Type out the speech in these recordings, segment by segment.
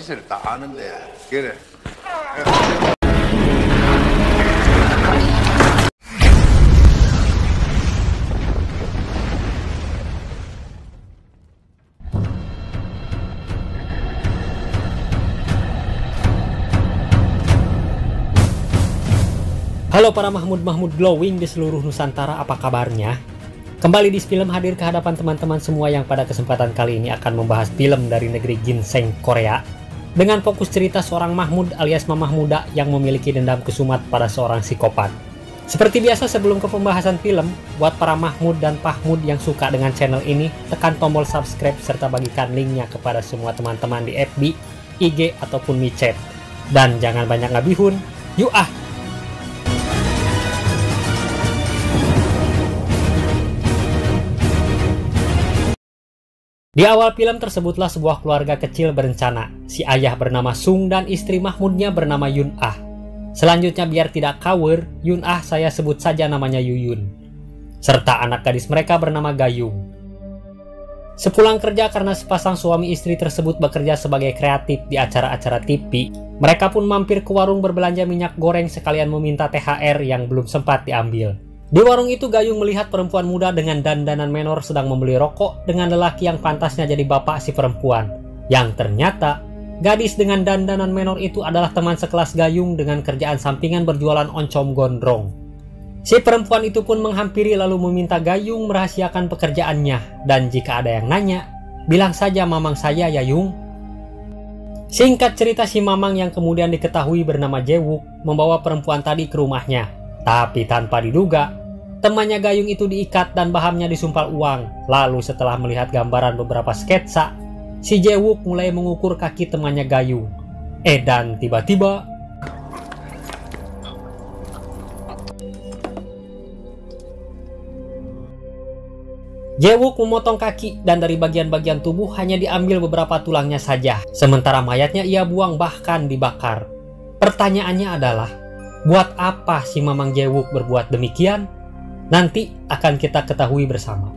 짓을 다 아는데 그래. Halo para Mahmud glowing di seluruh Nusantara, apa kabarnya? Kembali di Film hadir ke hadapan teman-teman semua yang pada kesempatan kali ini akan membahas film dari negeri ginseng Korea dengan fokus cerita seorang Mahmud alias Mamah Muda yang memiliki dendam kesumat pada seorang psikopat. Seperti biasa sebelum ke pembahasan film, buat para Mahmud dan Pahmud yang suka dengan channel ini, tekan tombol subscribe serta bagikan linknya kepada semua teman-teman di FB, IG ataupun micet. Dan jangan banyak ngabihun, yuk ah! Di awal film tersebutlah sebuah keluarga kecil berencana. Si ayah bernama Sung dan istri Mahmudnya bernama Yun Ah. Selanjutnya biar tidak kawur, Yun Ah saya sebut saja namanya Yuyun. Serta anak gadis mereka bernama Gayung. Sepulang kerja karena sepasang suami istri tersebut bekerja sebagai kreatif di acara-acara TV, mereka pun mampir ke warung berbelanja minyak goreng sekalian meminta THR yang belum sempat diambil. Di warung itu Gayung melihat perempuan muda dengan dandanan menor sedang membeli rokok dengan lelaki yang pantasnya jadi bapak si perempuan. Yang ternyata, gadis dengan dandanan menor itu adalah teman sekelas Gayung dengan kerjaan sampingan berjualan oncom gondrong. Si perempuan itu pun menghampiri lalu meminta Gayung merahasiakan pekerjaannya. Dan jika ada yang nanya, bilang saja mamang saya ya Yung. Singkat cerita si mamang yang kemudian diketahui bernama Jae-wook membawa perempuan tadi ke rumahnya. Tapi tanpa diduga, temannya Gayung itu diikat dan bahamnya disumpal uang. Lalu setelah melihat gambaran beberapa sketsa, si Jae-wook mulai mengukur kaki temannya Gayung. Dan tiba-tiba Jae-wook memotong kaki dan dari bagian-bagian tubuh hanya diambil beberapa tulangnya saja. Sementara mayatnya ia buang bahkan dibakar. Pertanyaannya adalah, buat apa si Mamang Jae-wook berbuat demikian? Nanti akan kita ketahui bersama.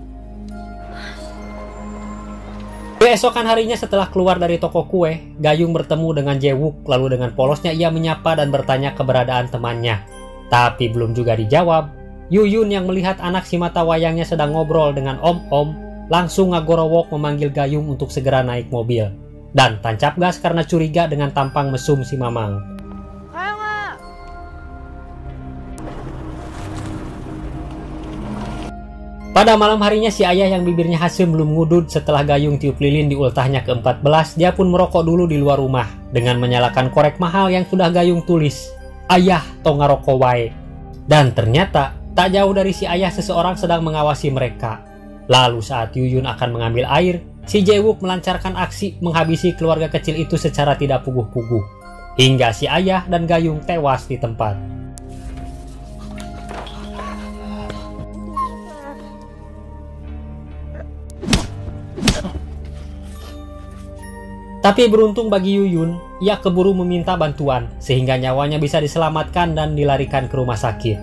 Keesokan harinya setelah keluar dari toko kue, Gayung bertemu dengan Jae-wook lalu dengan polosnya ia menyapa dan bertanya keberadaan temannya. Tapi belum juga dijawab, Yuyun yang melihat anak si mata wayangnya sedang ngobrol dengan om-om, langsung ngagorowok memanggil Gayung untuk segera naik mobil. Dan tancap gas karena curiga dengan tampang mesum si Mamang. Pada malam harinya si ayah yang bibirnya hasim belum ngudud setelah Gayung tiup lilin di ultahnya ke-14, dia pun merokok dulu di luar rumah dengan menyalakan korek mahal yang sudah Gayung tulis, "Ayah tong ngarokok wae." Dan ternyata tak jauh dari si ayah seseorang sedang mengawasi mereka. Lalu saat Yuyun akan mengambil air, si Jae-wook melancarkan aksi menghabisi keluarga kecil itu secara tidak puguh-puguh. Hingga si ayah dan Gayung tewas di tempat. Tapi beruntung bagi Yuyun, ia keburu meminta bantuan sehingga nyawanya bisa diselamatkan dan dilarikan ke rumah sakit.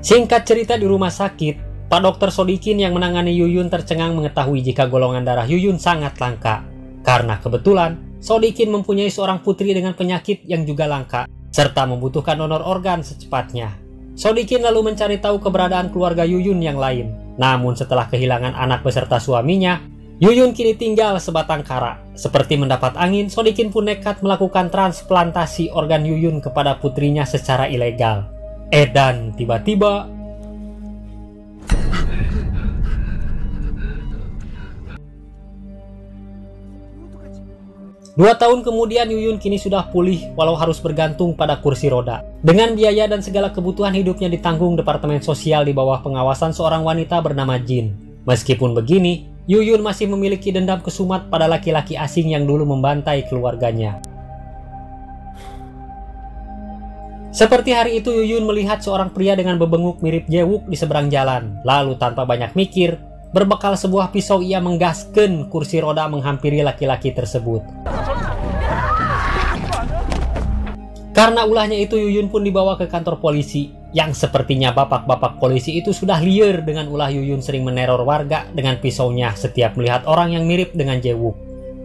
Singkat cerita di rumah sakit, Pak Dokter Sodikin yang menangani Yuyun tercengang mengetahui jika golongan darah Yuyun sangat langka. Karena kebetulan, Sodikin mempunyai seorang putri dengan penyakit yang juga langka, serta membutuhkan donor organ secepatnya. Sodikin lalu mencari tahu keberadaan keluarga Yuyun yang lain. Namun setelah kehilangan anak beserta suaminya, Yuyun kini tinggal sebatang kara. Seperti mendapat angin, Sodikin pun nekat melakukan transplantasi organ Yuyun kepada putrinya secara ilegal. Dan tiba-tiba Dua tahun kemudian Yuyun kini sudah pulih walau harus bergantung pada kursi roda. Dengan biaya dan segala kebutuhan hidupnya ditanggung Departemen Sosial di bawah pengawasan seorang wanita bernama Jin. Meskipun begini, Yuyun masih memiliki dendam kesumat pada laki-laki asing yang dulu membantai keluarganya. Seperti hari itu Yuyun melihat seorang pria dengan bebenguk mirip Jae-wook di seberang jalan. Lalu tanpa banyak mikir, berbekal sebuah pisau ia menggaskeun kursi roda menghampiri laki-laki tersebut. Karena ulahnya itu, Yuyun pun dibawa ke kantor polisi, yang sepertinya bapak-bapak polisi itu sudah liar dengan ulah Yuyun sering meneror warga dengan pisaunya setiap melihat orang yang mirip dengan Jae-wook.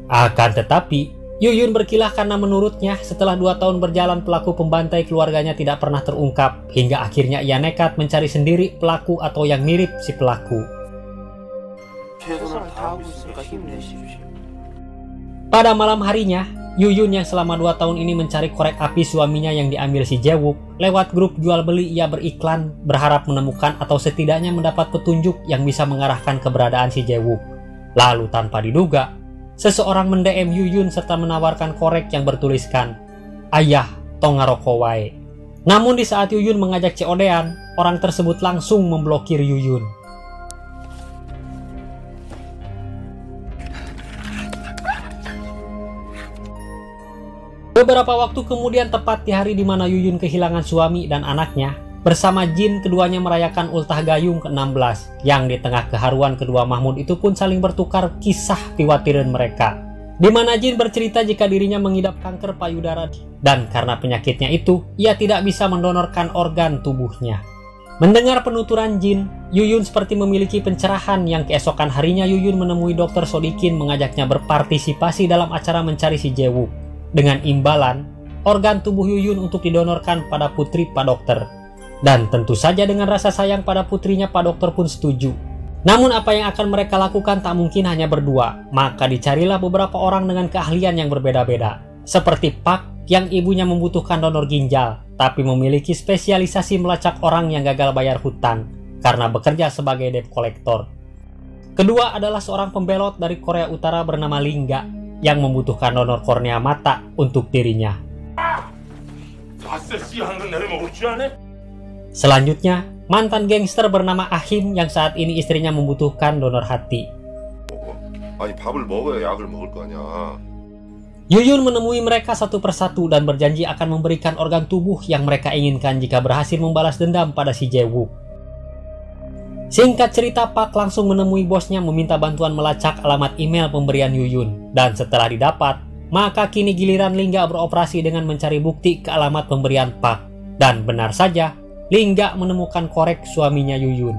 Akan tetapi, Yuyun berkilah karena menurutnya setelah 2 tahun berjalan pelaku pembantai keluarganya tidak pernah terungkap, hingga akhirnya ia nekat mencari sendiri pelaku atau yang mirip si pelaku. Pada malam harinya, Yuyun yang selama 2 tahun ini mencari korek api suaminya yang diambil si Jae-wook, lewat grup jual beli ia beriklan berharap menemukan atau setidaknya mendapat petunjuk yang bisa mengarahkan keberadaan si Jae-wook. Lalu tanpa diduga, seseorang mendm Yuyun serta menawarkan korek yang bertuliskan, "Ayah, tong ngaroko wae." Namun di saat Yuyun mengajak COD-an, orang tersebut langsung memblokir Yuyun. Beberapa waktu kemudian, tepat di hari di mana Yuyun kehilangan suami dan anaknya, bersama Jin keduanya merayakan ultah gayung ke-16, yang di tengah keharuan kedua Mahmud itu pun saling bertukar kisah piwatiran mereka. Di mana Jin bercerita jika dirinya mengidap kanker payudara dan karena penyakitnya itu, ia tidak bisa mendonorkan organ tubuhnya. Mendengar penuturan Jin, Yuyun seperti memiliki pencerahan yang keesokan harinya Yuyun menemui Dr. Sodikin mengajaknya berpartisipasi dalam acara mencari si Jae-wook. Dengan imbalan, organ tubuh Yuyun untuk didonorkan pada putri Pak Dokter. Dan tentu saja dengan rasa sayang pada putrinya, Pak Dokter pun setuju. Namun apa yang akan mereka lakukan tak mungkin hanya berdua, maka dicarilah beberapa orang dengan keahlian yang berbeda-beda. Seperti Pak yang ibunya membutuhkan donor ginjal, tapi memiliki spesialisasi melacak orang yang gagal bayar hutang karena bekerja sebagai debt collector. Kedua adalah seorang pembelot dari Korea Utara bernama Lingga, yang membutuhkan donor kornea mata untuk dirinya. Selanjutnya, mantan gangster bernama Ahim yang saat ini istrinya membutuhkan donor hati. Yuyun menemui mereka satu persatu dan berjanji akan memberikan organ tubuh yang mereka inginkan jika berhasil membalas dendam pada si Jae-wook. Singkat cerita, Pak langsung menemui bosnya meminta bantuan melacak alamat email pemberian Yuyun. Dan setelah didapat, maka kini giliran Lingga beroperasi dengan mencari bukti ke alamat pemberian Pak. Dan benar saja, Lingga menemukan korek suaminya Yuyun.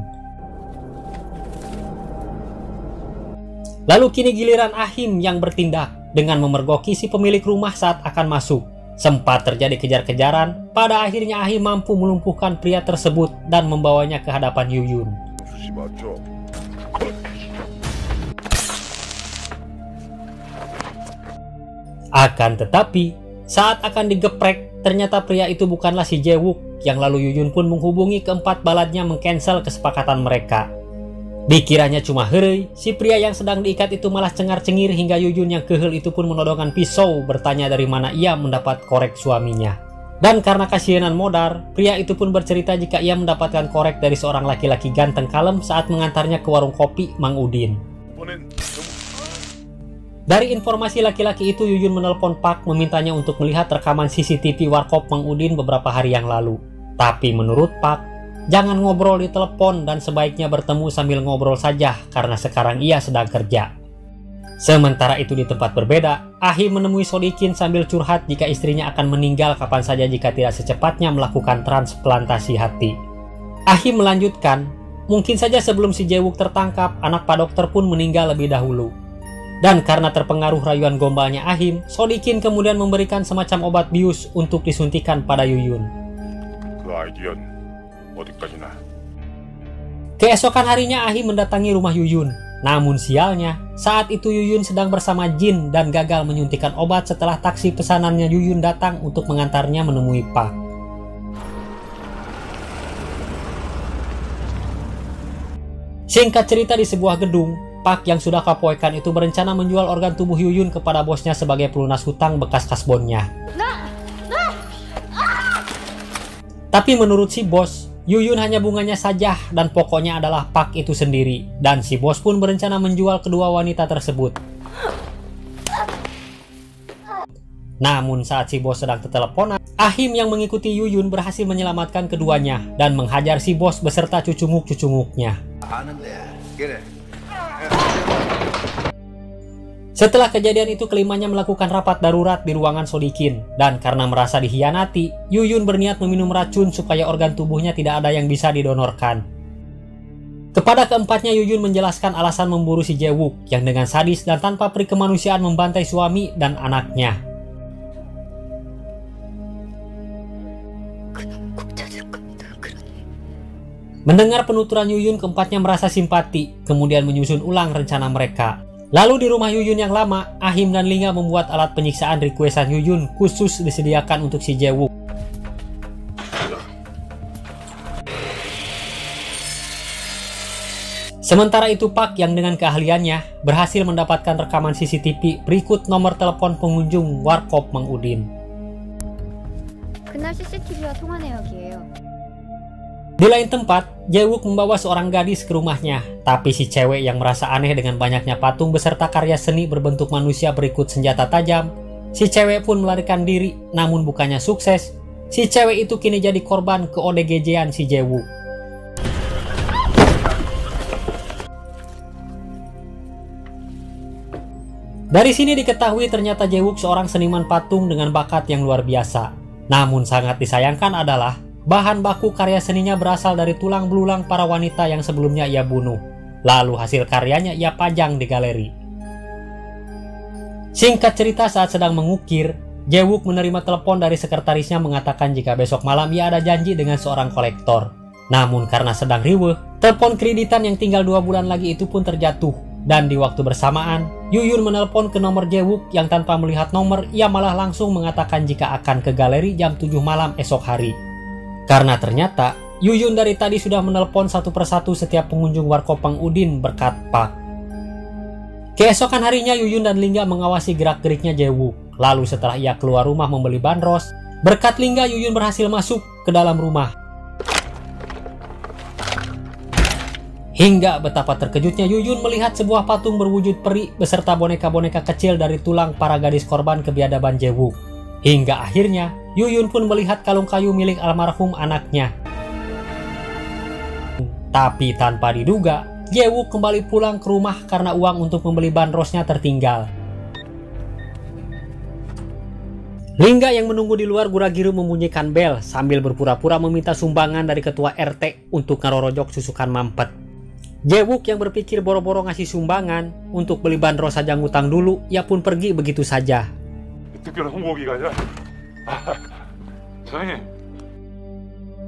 Lalu kini giliran Ahim yang bertindak dengan memergoki si pemilik rumah saat akan masuk. Sempat terjadi kejar-kejaran, pada akhirnya Ahim mampu melumpuhkan pria tersebut dan membawanya ke hadapan Yuyun. Akan tetapi, saat akan digeprek, ternyata pria itu bukanlah si Jae-wook, yang lalu Yuyun pun menghubungi keempat baladnya mengcancel kesepakatan mereka. Dikiranya cuma herei, si pria yang sedang diikat itu malah cengar-cengir hingga Yuyun yang kehel itu pun menodongkan pisau bertanya dari mana ia mendapat korek suaminya. Dan karena kasihanan modar, pria itu pun bercerita jika ia mendapatkan korek dari seorang laki-laki ganteng kalem saat mengantarnya ke warung kopi Mang Udin. Dari informasi laki-laki itu, Yuyun menelpon Pak memintanya untuk melihat rekaman CCTV warkop Mang Udin beberapa hari yang lalu. Tapi menurut Pak, jangan ngobrol di telepon dan sebaiknya bertemu sambil ngobrol saja karena sekarang ia sedang kerja. Sementara itu di tempat berbeda, Ahim menemui Sodikin sambil curhat jika istrinya akan meninggal kapan saja jika tidak secepatnya melakukan transplantasi hati. Ahim melanjutkan, mungkin saja sebelum si Jae-wook tertangkap, anak Pak Dokter pun meninggal lebih dahulu. Dan karena terpengaruh rayuan gombalnya Ahim, Sodikin kemudian memberikan semacam obat bius untuk disuntikan pada Yuyun. Keesokan harinya Ahim mendatangi rumah Yuyun. Namun sialnya, saat itu Yuyun sedang bersama Jin dan gagal menyuntikkan obat setelah taksi pesanannya Yuyun datang untuk mengantarnya menemui Pak. Singkat cerita, di sebuah gedung, Pak yang sudah kapoekan itu berencana menjual organ tubuh Yuyun kepada bosnya sebagai pelunas hutang bekas kasbonnya. Tapi menurut si bos, Yuyun hanya bunganya saja dan pokoknya adalah Pak itu sendiri. Dan si bos pun berencana menjual kedua wanita tersebut. Namun saat si bos sedang terteleponan, Ahim yang mengikuti Yuyun berhasil menyelamatkan keduanya dan menghajar si bos beserta cucunguk-cucunguknya. Setelah kejadian itu kelimanya melakukan rapat darurat di ruangan Sodikin, dan karena merasa dikhianati, Yuyun berniat meminum racun supaya organ tubuhnya tidak ada yang bisa didonorkan. Kepada keempatnya Yuyun menjelaskan alasan memburu si Jae-wook yang dengan sadis dan tanpa peri kemanusiaan membantai suami dan anaknya. Mendengar penuturan Yuyun, keempatnya merasa simpati, kemudian menyusun ulang rencana mereka. Lalu di rumah Yuyun yang lama, Ahim dan Linga membuat alat penyiksaan requestan Yuyun khusus disediakan untuk si Jae-wook. Sementara itu Pak yang dengan keahliannya berhasil mendapatkan rekaman CCTV berikut nomor telepon pengunjung warkop Mang Udin. Di lain tempat, Jae-wook membawa seorang gadis ke rumahnya, tapi si cewek yang merasa aneh dengan banyaknya patung beserta karya seni berbentuk manusia berikut senjata tajam, si cewek pun melarikan diri, namun bukannya sukses, si cewek itu kini jadi korban ke-ODGJ-an si Jae-wook. Dari sini diketahui ternyata Jae-wook seorang seniman patung dengan bakat yang luar biasa. Namun sangat disayangkan adalah bahan baku karya seninya berasal dari tulang belulang para wanita yang sebelumnya ia bunuh. Lalu hasil karyanya ia pajang di galeri. Singkat cerita, saat sedang mengukir, Jae-wook menerima telepon dari sekretarisnya mengatakan jika besok malam ia ada janji dengan seorang kolektor. Namun karena sedang riweuh, telepon kreditan yang tinggal 2 bulan lagi itu pun terjatuh. Dan di waktu bersamaan, Yuyun menelpon ke nomor Jae-wook yang tanpa melihat nomor, ia malah langsung mengatakan jika akan ke galeri jam 7 malam esok hari. Karena ternyata, Yuyun dari tadi sudah menelpon satu persatu setiap pengunjung warkop Mang Udin berkat Pak. Keesokan harinya Yuyun dan Lingga mengawasi gerak-geriknya Jae-wook. Lalu setelah ia keluar rumah membeli bandros, berkat Lingga Yuyun berhasil masuk ke dalam rumah. Hingga betapa terkejutnya Yuyun melihat sebuah patung berwujud peri beserta boneka-boneka kecil dari tulang para gadis korban kebiadaban Jae-wook. Hingga akhirnya Yuyun pun melihat kalung kayu milik almarhum anaknya. Tapi tanpa diduga, Jae-wook kembali pulang ke rumah karena uang untuk membeli bandrosnya tertinggal. Lingga yang menunggu di luar gura-giru membunyikan bel sambil berpura-pura meminta sumbangan dari ketua RT untuk ngerorojok susukan mampet. Jae-wook yang berpikir boro-boro ngasih sumbangan untuk beli bandros saja ngutang dulu, ia pun pergi begitu saja.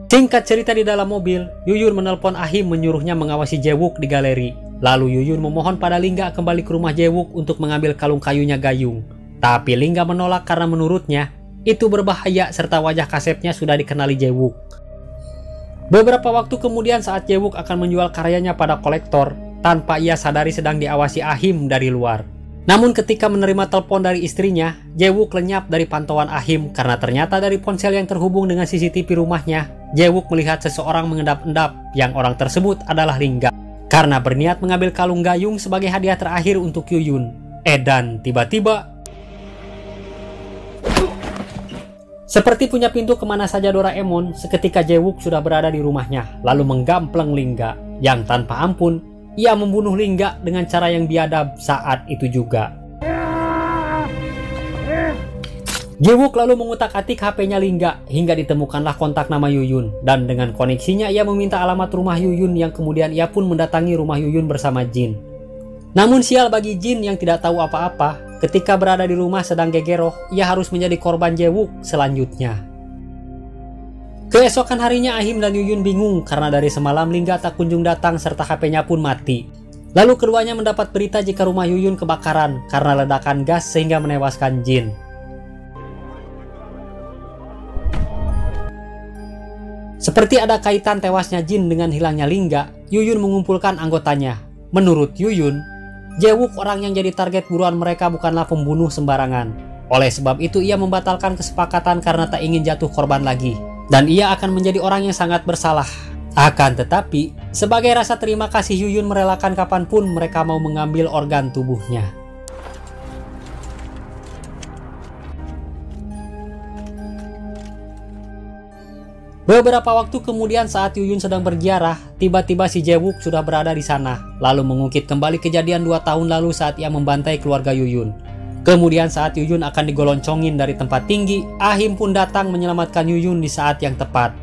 Singkat cerita, di dalam mobil, Yuyun menelpon Ahim menyuruhnya mengawasi Jae-wook di galeri. Lalu Yuyun memohon pada Lingga kembali ke rumah Jae-wook untuk mengambil kalung kayunya Gayung. Tapi Lingga menolak karena menurutnya itu berbahaya serta wajah kasepnya sudah dikenali Jae-wook. Beberapa waktu kemudian saat Jae-wook akan menjual karyanya pada kolektor, tanpa ia sadari sedang diawasi Ahim dari luar. Namun ketika menerima telepon dari istrinya, Jae-wook lenyap dari pantauan Ahim karena ternyata dari ponsel yang terhubung dengan CCTV rumahnya, Jae-wook melihat seseorang mengendap-endap yang orang tersebut adalah Lingga. Karena berniat mengambil kalung Gayung sebagai hadiah terakhir untuk Yuyun. Dan tiba-tiba, seperti punya pintu kemana saja Doraemon, seketika Jae-wook sudah berada di rumahnya, lalu menggampleng Lingga, yang tanpa ampun, ia membunuh Lingga dengan cara yang biadab saat itu juga. Jae-wook lalu mengutak-atik HP-nya Lingga, hingga ditemukanlah kontak nama Yuyun, dan dengan koneksinya ia meminta alamat rumah Yuyun yang kemudian ia pun mendatangi rumah Yuyun bersama Jin. Namun sial bagi Jin yang tidak tahu apa-apa, ketika berada di rumah sedang gegeroh, ia harus menjadi korban Jae-wook selanjutnya. Keesokan harinya Ahim dan Yuyun bingung karena dari semalam Lingga tak kunjung datang serta HP-nya pun mati. Lalu keduanya mendapat berita jika rumah Yuyun kebakaran karena ledakan gas sehingga menewaskan Jin. Seperti ada kaitan tewasnya Jin dengan hilangnya Lingga, Yuyun mengumpulkan anggotanya. Menurut Yuyun, Jae-wook orang yang jadi target buruan mereka bukanlah pembunuh sembarangan. Oleh sebab itu ia membatalkan kesepakatan karena tak ingin jatuh korban lagi. Dan ia akan menjadi orang yang sangat bersalah. Akan tetapi, sebagai rasa terima kasih Yuyun merelakan kapanpun mereka mau mengambil organ tubuhnya. Beberapa waktu kemudian saat Yuyun sedang berziarah, tiba-tiba si Jae-wook sudah berada di sana, lalu mengungkit kembali kejadian 2 tahun lalu saat ia membantai keluarga Yuyun. Kemudian saat Yuyun akan digoloncongin dari tempat tinggi, Ahim pun datang menyelamatkan Yuyun di saat yang tepat.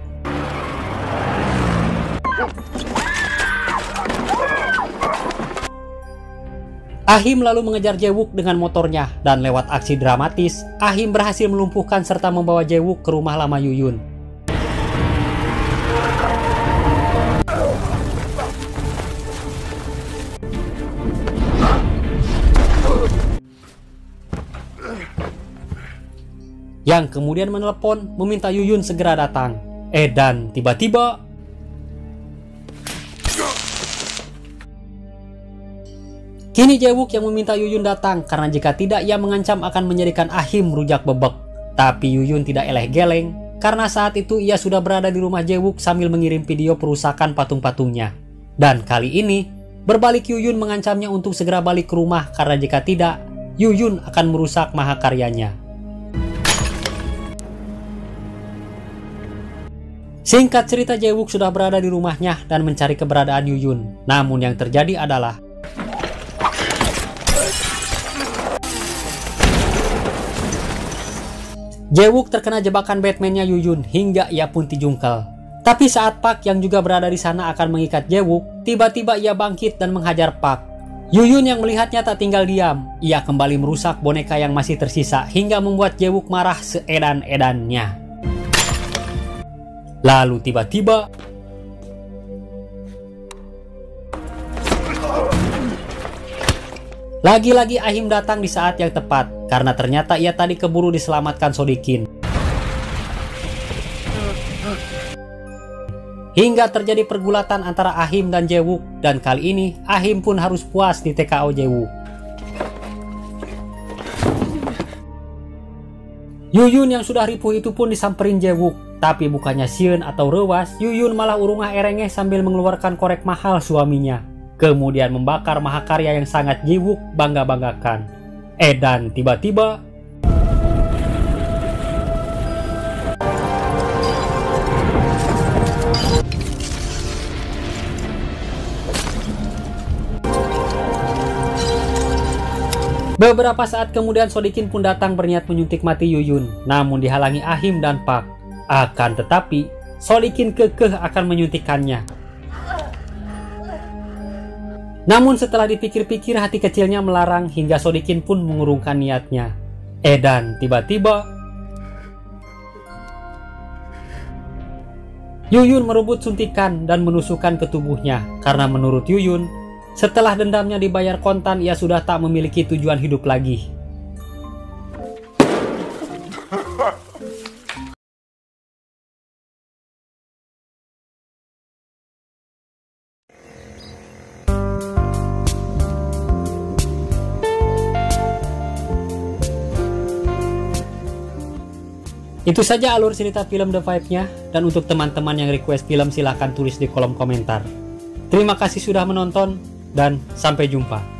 Ahim lalu mengejar Jae-wook dengan motornya, dan lewat aksi dramatis, Ahim berhasil melumpuhkan serta membawa Jae-wook ke rumah lama Yuyun. Yang kemudian menelepon meminta Yuyun segera datang. Dan tiba-tiba kini Jae-wook yang meminta Yuyun datang karena jika tidak ia mengancam akan menjadikan Ahim rujak bebek. Tapi Yuyun tidak eleh geleng karena saat itu ia sudah berada di rumah Jae-wook sambil mengirim video perusakan patung-patungnya. Dan kali ini berbalik Yuyun mengancamnya untuk segera balik ke rumah karena jika tidak Yuyun akan merusak mahakaryanya. Singkat cerita, Jae-wook sudah berada di rumahnya dan mencari keberadaan Yuyun. Namun yang terjadi adalah Jae-wook terkena jebakan Batman-nya Yuyun hingga ia pun dijungkel. Tapi saat Park yang juga berada di sana akan mengikat Jae-wook, tiba-tiba ia bangkit dan menghajar Park. Yuyun yang melihatnya tak tinggal diam. Ia kembali merusak boneka yang masih tersisa hingga membuat Jae-wook marah seedan-edannya. Lalu tiba-tiba lagi-lagi Ahim datang di saat yang tepat karena ternyata ia tadi keburu diselamatkan Sodikin. Hingga terjadi pergulatan antara Ahim dan Jae-wook, dan kali ini Ahim pun harus puas di TKO Jae-wook. Yuyun yang sudah ripuh itu pun disamperin Jae-wook. Tapi bukannya sieun atau rewas, Yuyun malah urungah erengeh sambil mengeluarkan korek mahal suaminya. Kemudian membakar mahakarya yang sangat Jae-wook bangga-banggakan. Dan tiba-tiba beberapa saat kemudian Sodikin pun datang berniat menyuntik mati Yuyun, namun dihalangi Ahim dan Park. Akan tetapi, Sodikin kekeh akan menyuntikkannya. Namun setelah dipikir-pikir hati kecilnya melarang hingga Sodikin pun mengurungkan niatnya. Dan tiba-tiba Yuyun merebut suntikan dan menusukkan ke tubuhnya karena menurut Yuyun, setelah dendamnya dibayar kontan ia sudah tak memiliki tujuan hidup lagi. Itu saja alur cerita film The Five-nya, dan untuk teman-teman yang request film silahkan tulis di kolom komentar. Terima kasih sudah menonton, dan sampai jumpa.